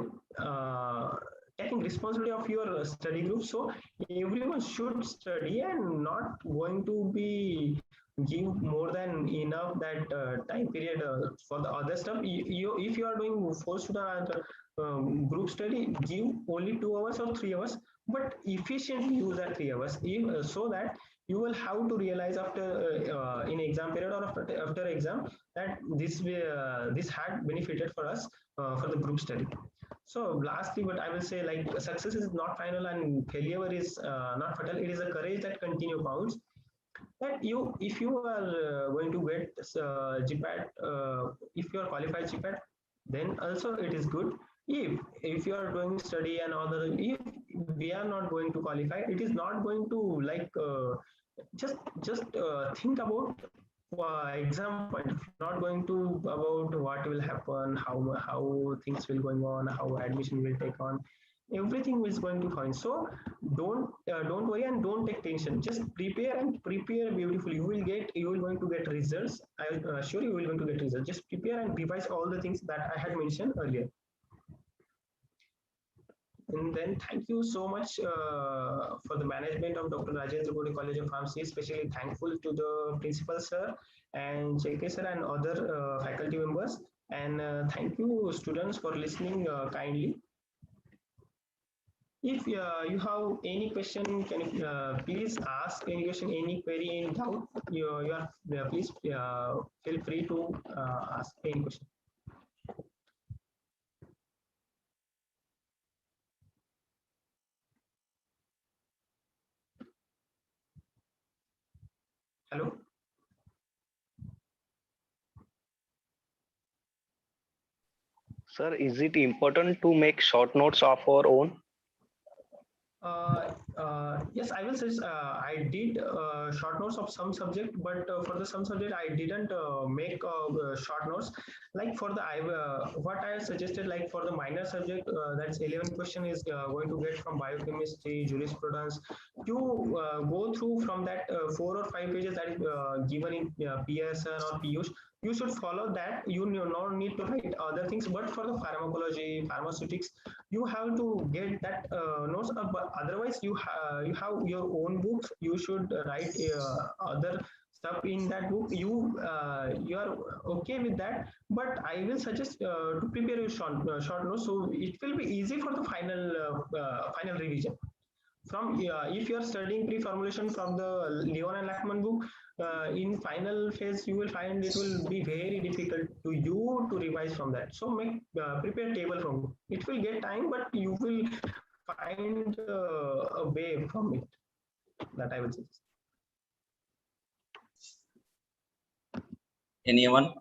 taking responsibility of your study group. So everyone should study and not going to be give more than enough that time period for the other stuff. If you are doing 4 student group study, give only 2 hours or 3 hours, but efficiently use that 3 hours so that you will have to realize after in exam period or after exam that this had benefited for us for the group study. So lastly, what I will say, like success is not final and failure is not fatal. It is a courage that continue counts. That you, if you are going to get GPAT, if you are qualified GPAT, then also it is good. If you are doing study and all the, if we are not going to qualify, it is not going to like just think about exam point of view, not going to about what will happen, how things will going on, how admission will take on, everything is going to fine. So don't worry and don't take tension, just prepare and prepare beautifully. You will going to get results. I assure you will going to get results. Just prepare and revise all the things that I had mentioned earlier. And then thank you so much for the management of Dr. Rajendra Gode College of Pharmacy, especially thankful to the principal sir and JK sir and other faculty members. And thank you students for listening kindly. If you have any question, can you please ask any question, any query, any doubt? You are please feel free to ask any question. Hello. Sir, is it important to make short notes of our own? Yes, I will say I did short notes of some subject, but for the some subject I didn't make short notes. Like for the what I suggested, like for the minor subject, that's 11 question is going to get from biochemistry, jurisprudence. You go through from that 4 or 5 pages that is given in PSN or PUS. You should follow that. You do not need to write other things. But for the pharmacology, pharmaceutics, you have to get that notes. But otherwise, you have your own books. You should write other stuff in that book. You are okay with that. But I will suggest to prepare your short notes, so it will be easy for the final revision. From if you are studying pre-formulation from the Leon and Lachman book, in final phase you will find it will be very difficult to you to revise from that. So make prepare table from it. It will get time, but you will find a way from it. That I would say. Anyone?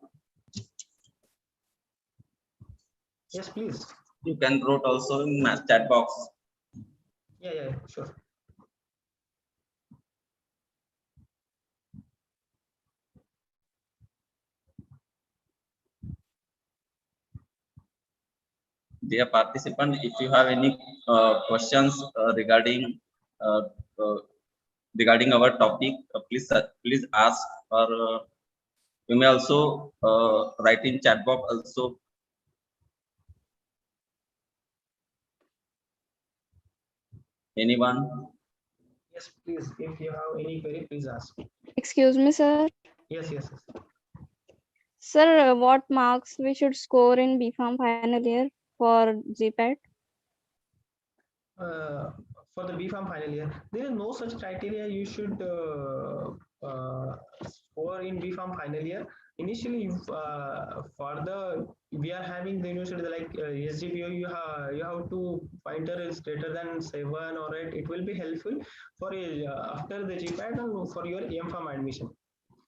Yes, please. You can write also in chat box. Yeah, sure. Dear participant, if you have any questions regarding uh, our topic, please ask, or you may also write in chat box also. Anyone? Yes, please. If you have any query, please ask. Excuse me, sir. Yes. Sir, what marks we should score in BPharm final year for GPAT? For the BPharm final year, there is no such criteria you should score in BPharm final year. Initially, for the we are having the university like SGPO, you have to pointer is greater than 7 or 8. It will be helpful for after the GPAT and for your MPharm admission.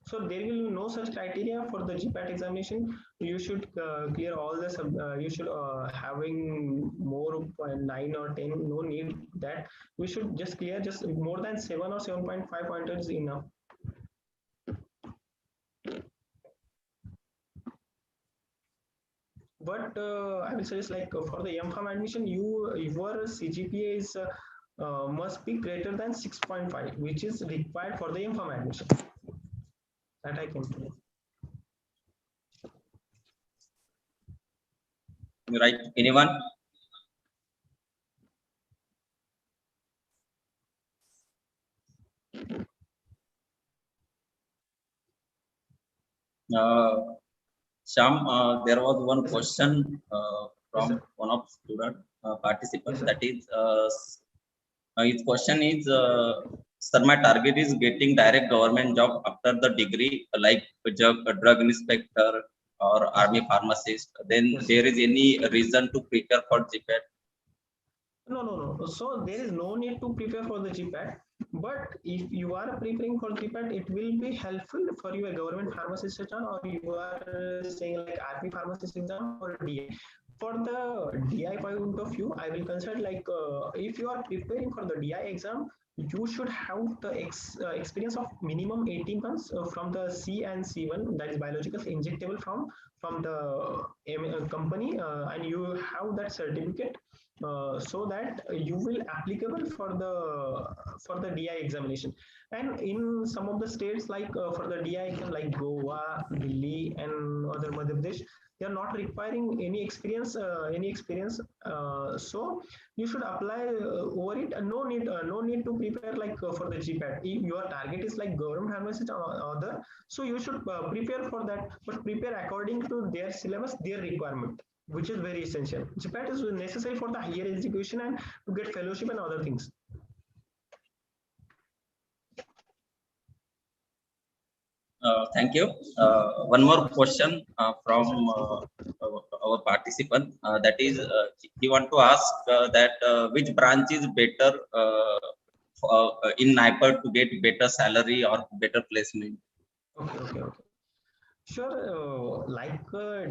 So there will be no such criteria for the GPAT examination. You should clear all the you should having more 9 or 10. No need that. We should just clear just more than 7 or 7.5 pointers enough. But I will suggest like for the MPharm admission, your CGPA is must be greater than 6.5, which is required for the MPharm admission. That I can tell you. Right? Anyone? Sham, there was one Yes, question from yes, one of student participants. Yes, that is, his question is Sir, my target is getting direct government job after the degree, like a drug inspector or army pharmacist. Then Yes. there is any reason to prepare for GPAT? No. So there is no need to prepare for the GPAT. But if you are preparing for GPAT, it will be helpful for your government pharmacist exam, or you are saying like army pharmacist exam or DI. For the DI point of view, I will consider like if you are preparing for the DI exam, you should have the experience of minimum 18 months from the C and C1, that is biological injectable from the company, and you have that certificate, so that you will applicable for the DI examination. And in some of the states, like for the DI exam, like Goa, Delhi, and other Madhya Pradesh, they are not requiring any experience. So you should apply over it. No need to prepare like for the GPAT. If your target is like government pharmacist or other, so you should prepare for that, but prepare according to their syllabus, their requirement, which is very essential. GPAT is necessary for the higher education and to get fellowship and other things. Thank you. One more question from our participant. That is, he want to ask that which branch is better in NIPER to get better salary or better placement? Okay. Sure, like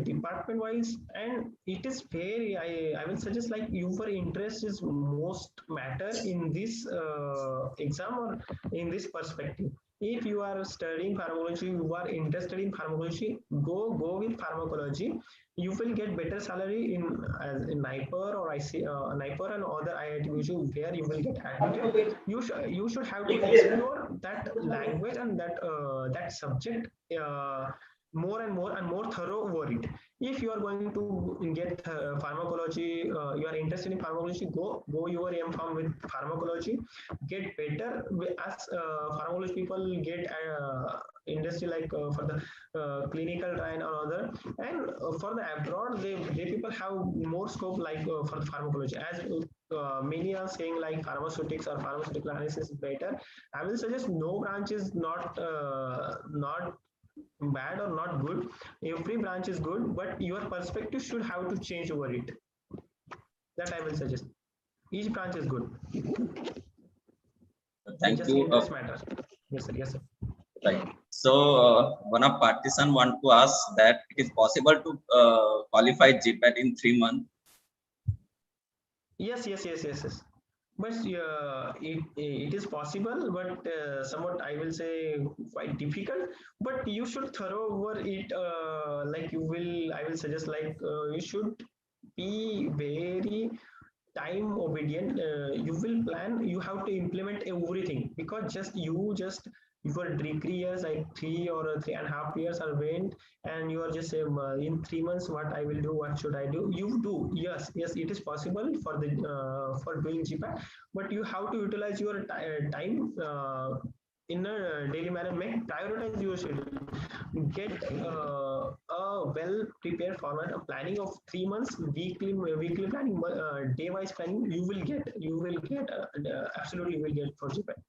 department wise, and it is fair. I will suggest like your interest is most matter in this exam or in this perspective. If you are studying pharmacology, you are interested in pharmacology, go with pharmacology. You will get better salary in NIPER or IC NIPER and other IIT where you will get admitted. You should have to explore that language and that subject. More and more thorough over it. If you are going to get pharmacology, you are interested in pharmacology, go your M.Pharm with pharmacology, get better as pharmacology people get industry like for the clinical trial or other, and for the abroad they people have more scope like for the pharmacology, as many are saying like pharmaceutics or pharmaceutical analysis is better. I will suggest no branch is not bad or not good. Every branch is good, but your perspective should have to change over it. That I will suggest. Each branch is good. Thank Just you. interest matters. Yes, sir. Right. So one of partisan want to ask that it is possible to qualify GPAT in 3 months. Yes. But it is possible, but somewhat I will say quite difficult. But you should thorough over it. I will suggest like you should be very time obedient. You will plan. You have to implement everything, because your degree years like 3 or 3.5 years are went, and you are just in 3 months what I will do, what should I do, you do. Yes, it is possible for the for doing GPAT, but you have to utilize your time in a daily manner. Make prioritize your schedule. Get a well prepared format, a planning of 3 months, weekly planning, day wise planning. You will get absolutely will get for GPAT.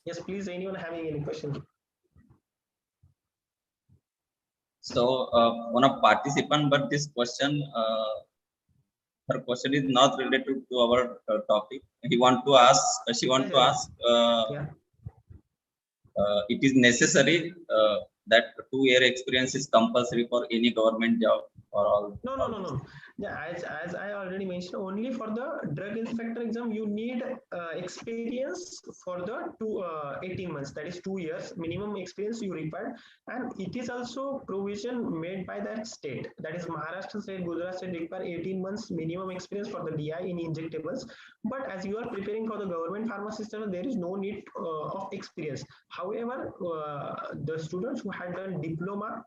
Yes, please. Anyone having any question? So one of participant, but this question, her question is not related to our topic. He want to ask. She want to ask. Yeah. It is necessary that 2-year experience is compulsory for any government job or all? No. Yeah, as I already mentioned, only for the drug inspector exam you need experience for the 18 months. That is 2 years minimum experience you require, and it is also provision made by that state. That is Maharashtra state, Gujarat state require 18 months minimum experience for the DI in injectables. But as you are preparing for the government pharmacy system, there is no need of experience. However, the students who had done diploma,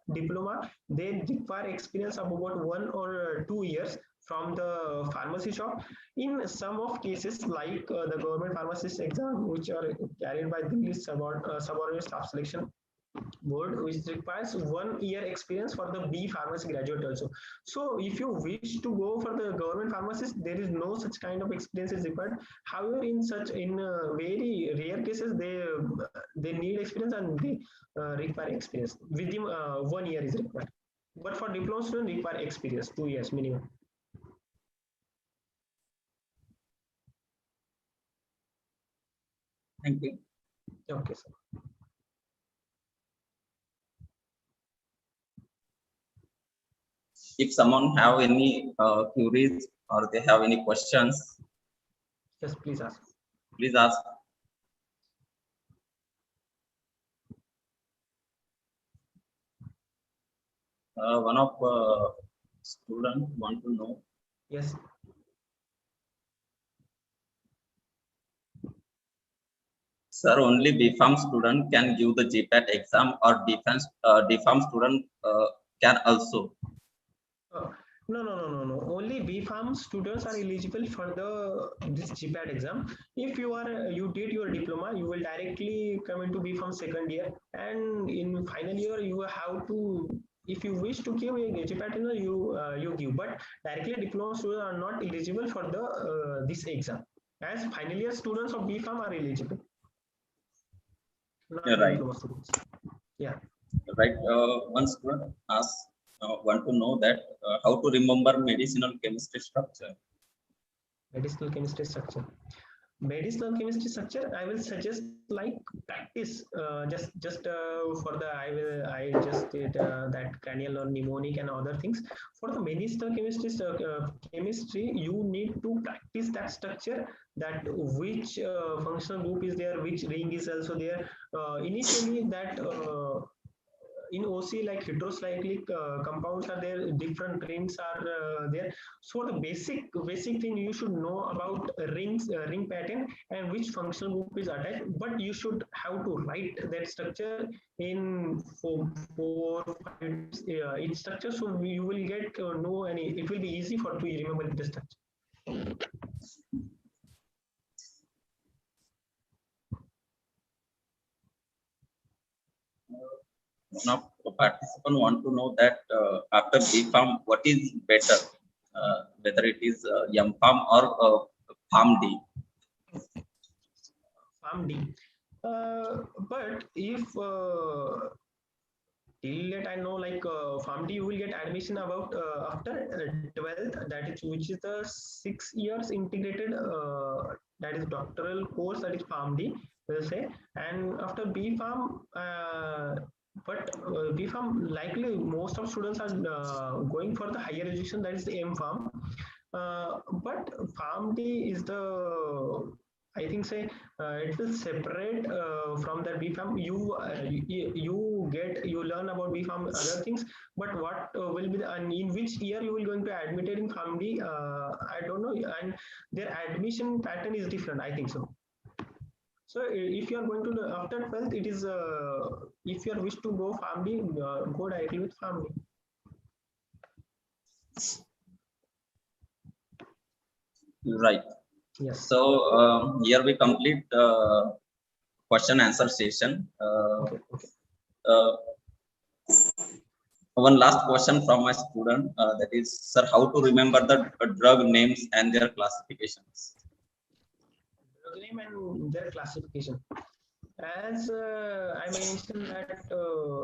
they require experience of about 1 or 2 years from the pharmacy shop. In some of cases, like the government pharmacist exam, which are carried by the subordinate staff selection, board which requires 1 year experience for the B pharmacy graduate also. So if you wish to go for the government pharmacist, there is no such kind of experience is required. However, in very rare cases, they need experience and they require experience. Within 1 year is required. But for diploma student, require experience 2 years minimum. Thank you. Okay, sir. If someone have any queries or they have any questions, Yes, please ask. please ask. One of student want to know. Yes. Sir, only BPharm student can give the GPAT exam, or DPharm student can also. No. Only B Farm students are eligible for this GPAT exam. If you did your diploma, you will directly come into B Farm second year, and in final year you have to. If you wish to give a GPAT, you give. But directly diploma students are not eligible for this exam. As final year students of B Farm are eligible, not Yeah, the right. diploma students. Yeah. Right. One student asks, want to know that how to remember medicinal chemistry structure. Medicinal chemistry structure. Medicinal chemistry structure, I will suggest like practice. I just did that cranial or mnemonic and other things. For the medicinal chemistry, you need to practice that structure, that which functional group is there, which ring is also there. Initially that in OC, like heterocyclic compounds are there, different rings are there. So the basic thing you should know about ring pattern and which functional group is attached. But you should have to write that structure in 4 5 each structure, so you will get know, and it will be easy for to remember the structure. One of the participants want to know that after BPharm, what is better, whether it is MPharm or Pharm D. Pharm D. But if till that I know, like Pharm D, you will get admission about after 12th, that is which is the 6 years integrated that is doctoral course, that is Pharm D, will say. And after B Pharm, B Pharm, likely most of students are going for the higher education, that is the M Pharm. But Pharm D is the, I think say it will separate from the BPharm. You learn about BPharm other things, but what will be the, and in which year you will going to admitted in PharmD? I don't know, and their admission pattern is different. I think so. So if you are going to the, after 12th, it is if you are wish to go PharmD, go directly with PharmD. Right. Yes. So here we complete question answer session. Okay. One last question from my student, that is, sir, how to remember the drug names and their classifications? Drug name and their classification. As I mentioned that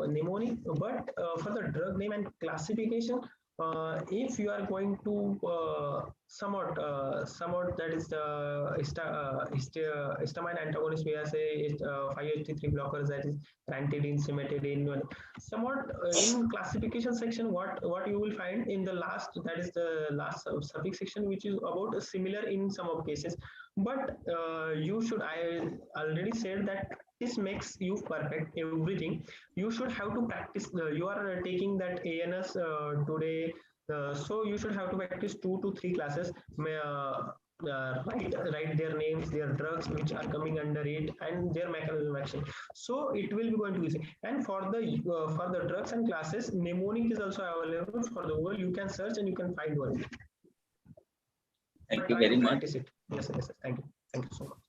mnemonic, but for the drug name and classification, if you are going to somewhat that is the histamine antagonist, we are say 5-HT3 blockers, that is ranitidine, cimetidine. Somewhat in classification section, what you will find in the last, that is the last suffix section, which is about similar in some of cases. But you should, I already said that this makes you perfect everything. You should have to practice. You are taking that ANS today, so you should have to practice 2 to 3 classes. Write their names, their drugs which are coming under it, and their mechanism of action. So it will be going to be easy. And for the drugs and classes, mnemonic is also available for the world. You can search and you can find one. Thank you very much. It. Yes. Thank you so much.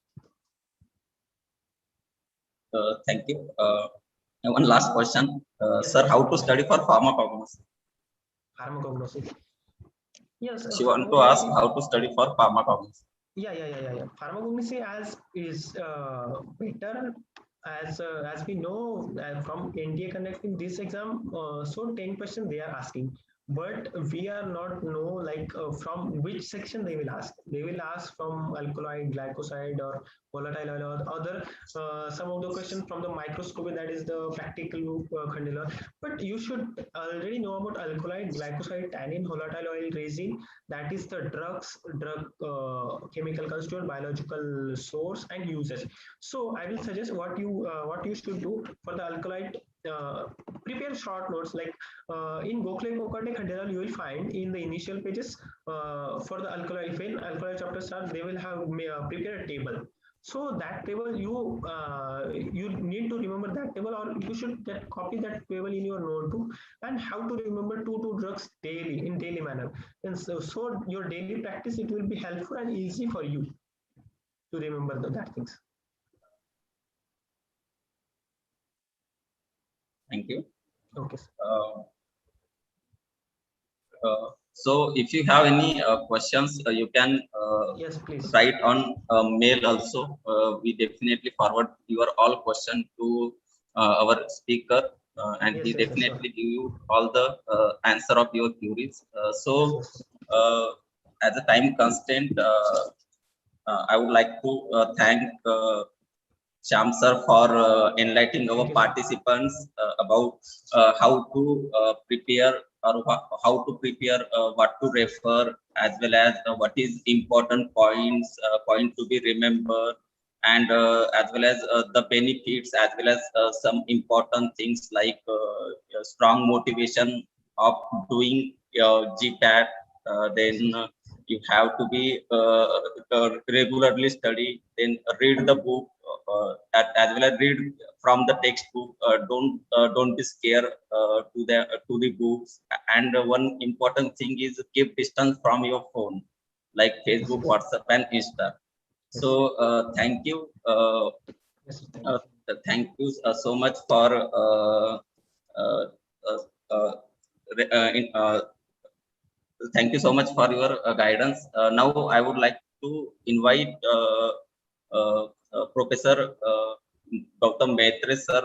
Thank you. One last question, Yes, sir. yes, How sir. to study for pharmacognosy? Pharmacognosy. Yes, She want to ask pharmacognosy. how to study for pharmacognosy. Yeah. Pharmacognosy as is better as we know from NTA conducting this exam. So 10 questions they are asking, but we are not know like from which section they will ask. They will ask from alkaloid, glycoside, or volatile oil, or other some of the questions from the microscopy, that is the practical Khandila. But you should already know about alkaloid, glycoside, tannin, volatile oil, resin, that is the drug chemical constituent, biological source and uses. So I will suggest what you should do for the alkaloid. Prepare short notes like in Gokhale Kokate Khandelwal you will find in the initial pages for the alkaloid, when alkaloid chapter starts they will have prepare a table. So that table you need to remember that table, or you should get copy that table in your notebook, and how to remember two drugs daily in daily manner. And so your daily practice, it will be helpful and easy for you to remember that things. Thank you. Okay. Uh, so if you have any questions, you can Yes, please. write on mail also. We definitely forward your all question to our speaker, and Yes, he yes, yes, sure. definitely give you all the answer of your queries. So Yes, as a time constraint, I would like to thank Shyam sir for enlightening our thank you, sir. participants about how to prepare, or how to prepare, what to refer, as well as what is important points, point to be remembered, and as well as the benefits, as well as some important things like strong motivation of doing GPAT. Then you have to be regularly study, then read the book, as well as read from the textbook. Don't be scared to the books. And one important thing is keep distance from your phone, like Yes, Facebook, yes, WhatsApp, and Insta. So yes, thank you. yes, thank Uh, you. Thank you so much for uh, uh, uh, in, thank you so much for your guidance. Now I would like to invite uh, Professor Gautam Maitre sir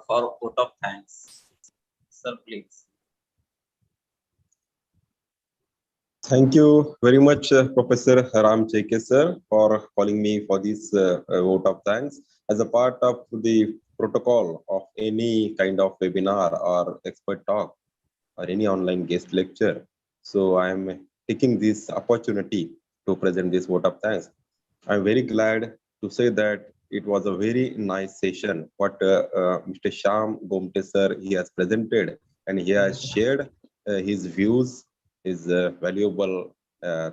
for vote of thanks. Sir, please. Thank you very much, Professor Ram Cheke sir, for calling me for this vote of thanks. As a part of the protocol of any kind of webinar or expert talk or any online guest lecture, so I am taking this opportunity to present this vote of thanks. I'm very glad to say that it was a very nice session. What Mr. Shyam Gomte sir he has presented, and he Thank you, has sir. shared his views, his valuable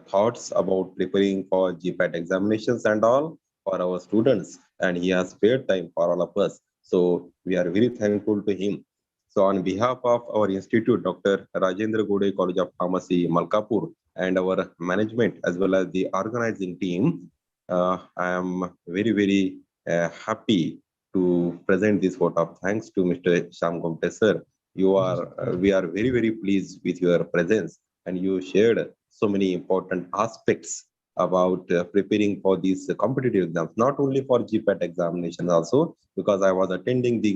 thoughts about preparing for GPAT examinations and all for our students, and he has spared time for all of us. So we are very thankful to him. So on behalf of our institute, Dr. Rajendra Gode College of Pharmacy, Malkapur, and our management as well as the organizing team, I am very happy to present this vote of thanks to Mr. Shyam Gomte sir. Thank you, sir. Thank We are very pleased with your presence, and you shared so many important aspects about preparing for these competitive exams, not only for GPAT examination also, because I was attending the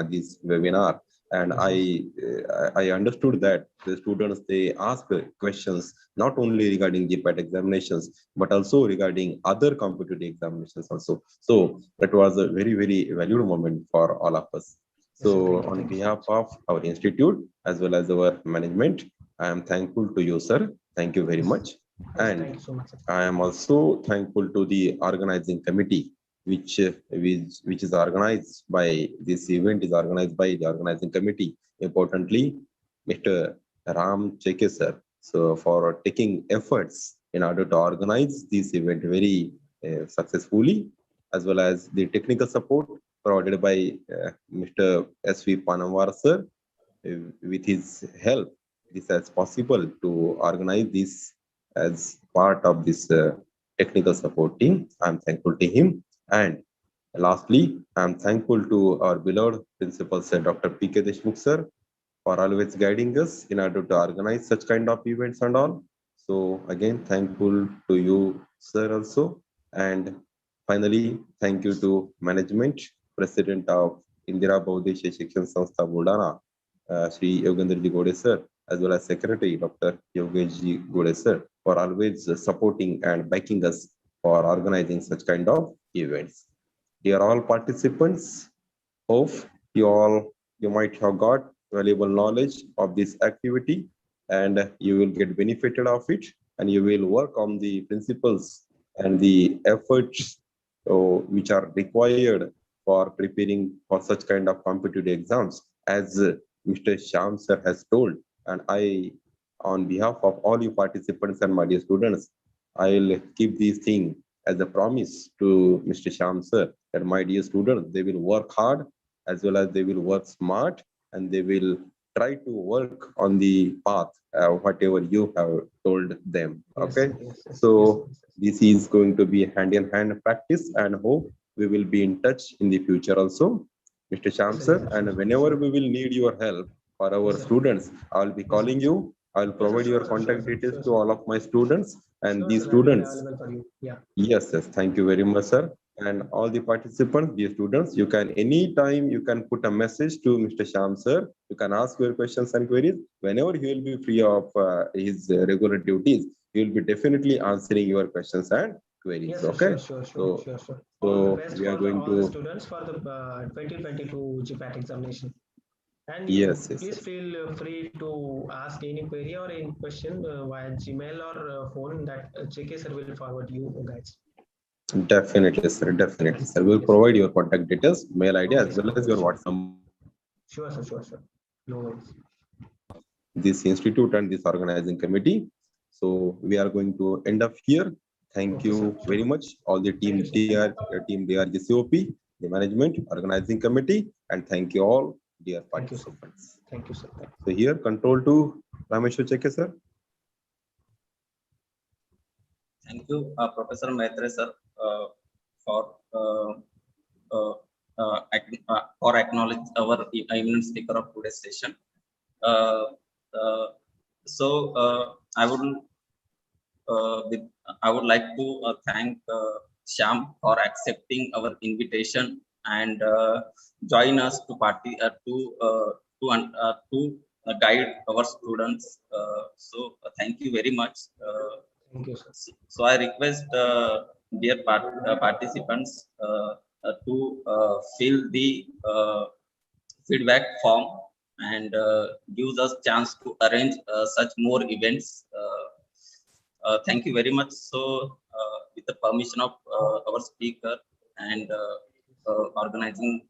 this webinar, and you. Yes, I understood that the students they ask questions not only regarding GPAT examinations but also regarding other competitive examinations also. So that was a very valuable moment for all of us. yes, sir. So on Thank you so behalf much. of our institute as well as our management, I am thankful to you, sir. Thank you very Yes, much. yes, And thank you so much, sir. I am also thankful to the organizing committee, which is organized by this event is organized by the organizing committee. Importantly, Mr. Ram Cheke sir, so for taking efforts in order to organize this event very successfully, as well as the technical support provided by Mr. S.V. Panamwar sir. With his help, this is possible to organize this as part of this technical support team. I'm thankful to him. And Lastly, I am thankful to our beloved principal, Sir Dr. P.K. Deshmukh, sir, for always guiding us in order to organize such kind of events and all. So again, thankful to you, sir, also. And finally, thank you to management, President of Indira Baudesh Shikshan Sanstha Buldana, Sri Yogendraji Gode, sir, as well as Secretary Dr. Yogesh Gode, sir, for always supporting and backing us for organizing such kind of events. Dear all participants, hope you might have got valuable knowledge of this activity and you will get benefited of it and you will work on the principles and the efforts which are required for preparing for such kind of competitive exams as Mr. Shyam sir has told. And I, on behalf of all you participants and my dear students, I'll keep these things as a promise to Mr. Shyam sir that my dear students, they will work hard as well as they will work smart and they will try to work on the path, whatever you have told them. Okay. So this is going to be hand in hand practice and hope we will be in touch in the future also, Mr. Shyam sir. And whenever we will need your help for our students, I'll be calling you. I'll provide your contact details to all of my students and these students. Yes, yes. Thank you very much, sir. And all the participants, dear students, you can anytime you can put a message to Mr. Shyam sir. You can ask your questions and queries whenever he will be free of his regular duties. He will be definitely answering your questions and queries. Yes, Okay. sure. So All the best we are for going all the to. students for the 2022 GPAT examination. And you Yes, yes, please yes. feel free to ask any query or any question via Gmail or phone that JK sir will forward you guys. Definitely, sir. Definitely, sir. We'll provide your contact details, mail ID, as well as your Sure. WhatsApp number. Sure. No worries. This institute and this organizing committee. So we are going to end up here. Thank Okay, you sir. very much, all the team Thank you, sir. team DRGCOP, the management, organizing committee, and thank you all, dear Thank you, sir. participants. Thank you, sir. So here, control to Rameshwar Cheke, sir. Thank you, Professor Maitre, sir, for uh, for acknowledge our eminent speaker of today's session. Uh, uh, so I would I would like to thank Shyam for accepting our invitation and join us to guide our students. Thank you very much. Thank you, sir. So I request dear participants to fill the feedback form and gives us chance to arrange such more events. Thank you very much. So, with the permission of our speaker and organizing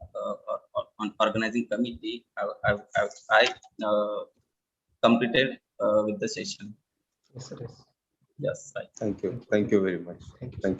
committee, I completed with the session. Yes, sir. Yes, right. Thank you. Thank you very much. Thank you. Thank you.